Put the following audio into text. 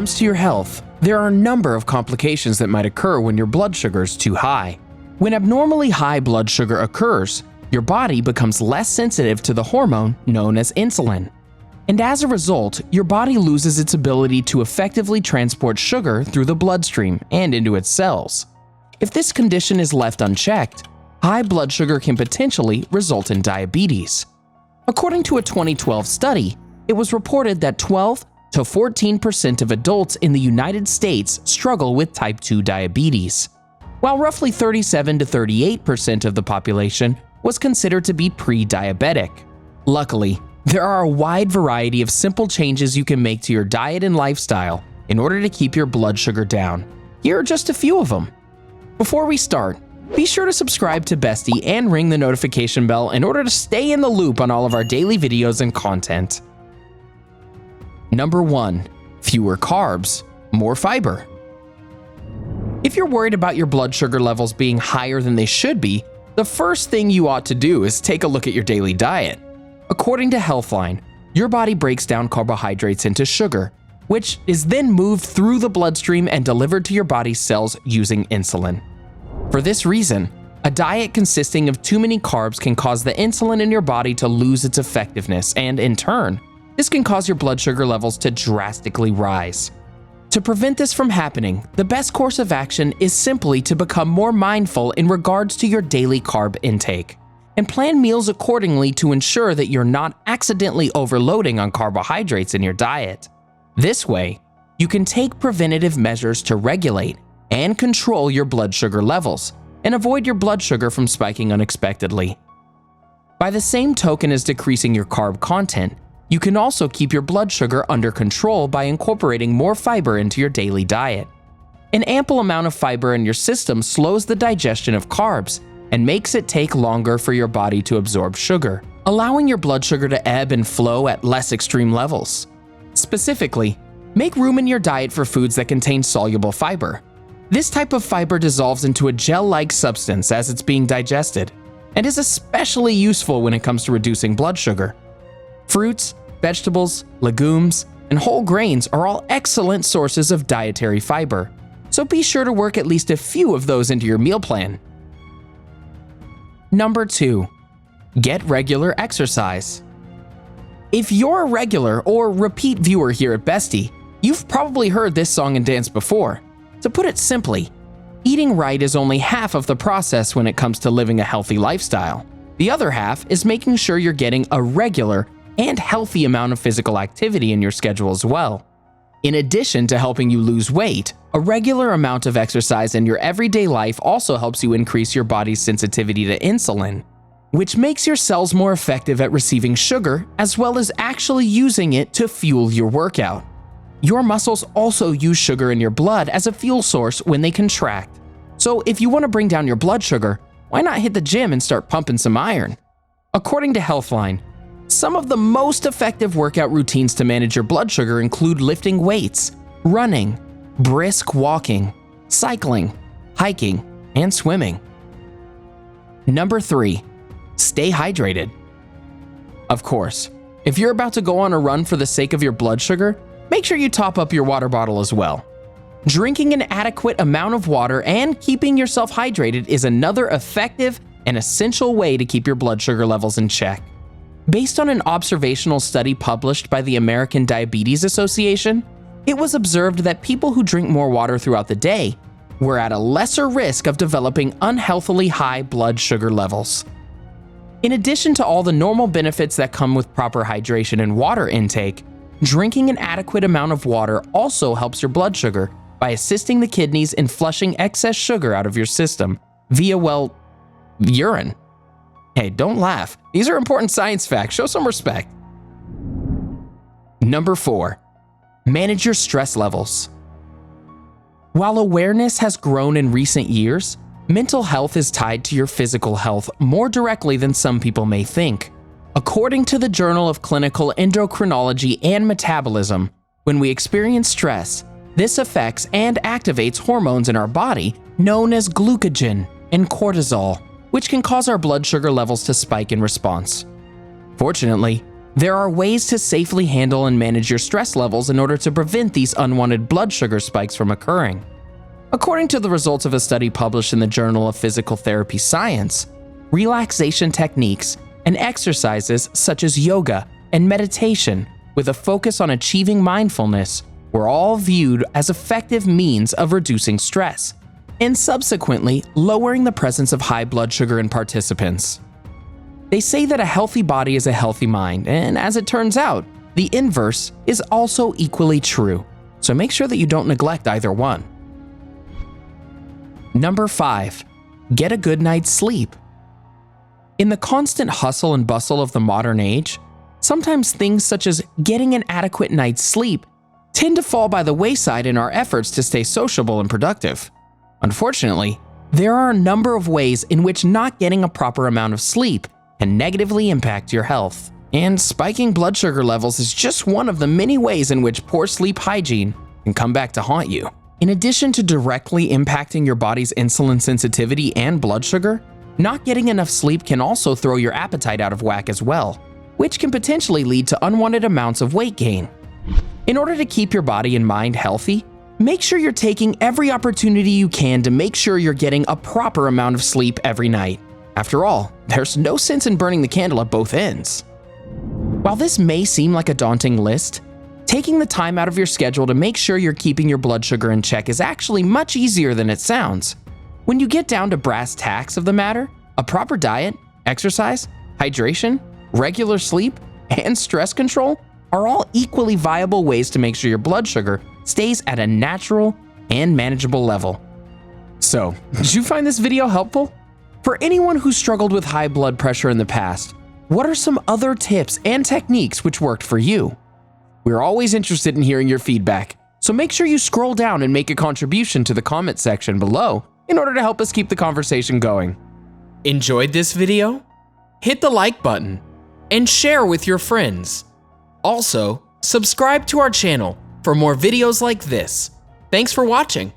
comes to your health, there are a number of complications that might occur when your blood sugar is too high. When abnormally high blood sugar occurs, your body becomes less sensitive to the hormone known as insulin. And as a result, your body loses its ability to effectively transport sugar through the bloodstream and into its cells. If this condition is left unchecked, high blood sugar can potentially result in diabetes. According to a 2012 study, it was reported that 12 to 14% of adults in the United States struggle with type 2 diabetes, while roughly 37 to 38% of the population was considered to be pre-diabetic. Luckily, there are a wide variety of simple changes you can make to your diet and lifestyle in order to keep your blood sugar down. Here are just a few of them. Before we start, be sure to subscribe to Bestie and ring the notification bell in order to stay in the loop on all of our daily videos and content. Number 1. Fewer carbs, more fiber. If you're worried about your blood sugar levels being higher than they should be, the first thing you ought to do is take a look at your daily diet. According to Healthline, your body breaks down carbohydrates into sugar, which is then moved through the bloodstream and delivered to your body's cells using insulin. For this reason, a diet consisting of too many carbs can cause the insulin in your body to lose its effectiveness, and in turn, this can cause your blood sugar levels to drastically rise. To prevent this from happening, the best course of action is simply to become more mindful in regards to your daily carb intake, and plan meals accordingly to ensure that you're not accidentally overloading on carbohydrates in your diet. This way, you can take preventative measures to regulate and control your blood sugar levels and avoid your blood sugar from spiking unexpectedly. By the same token as decreasing your carb content, you can also keep your blood sugar under control by incorporating more fiber into your daily diet. An ample amount of fiber in your system slows the digestion of carbs and makes it take longer for your body to absorb sugar, allowing your blood sugar to ebb and flow at less extreme levels. Specifically, make room in your diet for foods that contain soluble fiber. This type of fiber dissolves into a gel-like substance as it's being digested, and is especially useful when it comes to reducing blood sugar. Fruits, vegetables, legumes, and whole grains are all excellent sources of dietary fiber, so be sure to work at least a few of those into your meal plan. Number 2. Get regular exercise. If you're a regular or repeat viewer here at Bestie, you've probably heard this song and dance before. To put it simply, eating right is only half of the process when it comes to living a healthy lifestyle. The other half is making sure you're getting a regular and healthy amount of physical activity in your schedule as well. In addition to helping you lose weight, a regular amount of exercise in your everyday life also helps you increase your body's sensitivity to insulin, which makes your cells more effective at receiving sugar as well as actually using it to fuel your workout. Your muscles also use sugar in your blood as a fuel source when they contract. So if you want to bring down your blood sugar, why not hit the gym and start pumping some iron? According to Healthline, some of the most effective workout routines to manage your blood sugar include lifting weights, running, brisk walking, cycling, hiking, and swimming. Number 3. Stay hydrated. Of course, if you're about to go on a run for the sake of your blood sugar, make sure you top up your water bottle as well. Drinking an adequate amount of water and keeping yourself hydrated is another effective and essential way to keep your blood sugar levels in check. Based on an observational study published by the American Diabetes Association, it was observed that people who drink more water throughout the day were at a lesser risk of developing unhealthily high blood sugar levels. In addition to all the normal benefits that come with proper hydration and water intake, drinking an adequate amount of water also helps your blood sugar by assisting the kidneys in flushing excess sugar out of your system via, urine. Hey, don't laugh. These are important science facts. Show some respect. Number 4. Manage your stress levels. While awareness has grown in recent years, mental health is tied to your physical health more directly than some people may think. According to the Journal of Clinical Endocrinology and Metabolism, when we experience stress, this affects and activates hormones in our body known as glucagon and cortisol, which can cause our blood sugar levels to spike in response. Fortunately, There are ways to safely handle and manage your stress levels in order to prevent these unwanted blood sugar spikes from occurring. According to the results of a study published in the Journal of Physical Therapy Science, relaxation techniques and exercises such as yoga and meditation with a focus on achieving mindfulness were all viewed as effective means of reducing stress and subsequently lowering the presence of high blood sugar in participants. They say that a healthy body is a healthy mind, and as it turns out, the inverse is also equally true, so make sure that you don't neglect either one. Number 5. Get a good night's sleep. In the constant hustle and bustle of the modern age, sometimes things such as getting an adequate night's sleep tend to fall by the wayside in our efforts to stay sociable and productive. Unfortunately, there are a number of ways in which not getting a proper amount of sleep can negatively impact your health. And spiking blood sugar levels is just one of the many ways in which poor sleep hygiene can come back to haunt you. In addition to directly impacting your body's insulin sensitivity and blood sugar, not getting enough sleep can also throw your appetite out of whack as well, which can potentially lead to unwanted amounts of weight gain. In order to keep your body and mind healthy, make sure you're taking every opportunity you can to make sure you're getting a proper amount of sleep every night. After all, there's no sense in burning the candle at both ends. While this may seem like a daunting list, taking the time out of your schedule to make sure you're keeping your blood sugar in check is actually much easier than it sounds. When you get down to brass tacks of the matter, a proper diet, exercise, hydration, regular sleep, and stress control are all equally viable ways to make sure your blood sugar stays at a natural and manageable level. So, did you find this video helpful? For anyone who struggled with high blood pressure in the past, what are some other tips and techniques which worked for you? We're always interested in hearing your feedback, so make sure you scroll down and make a contribution to the comment section below in order to help us keep the conversation going. Enjoyed this video? Hit the like button and share with your friends. Also, subscribe to our channel for more videos like this. Thanks for watching.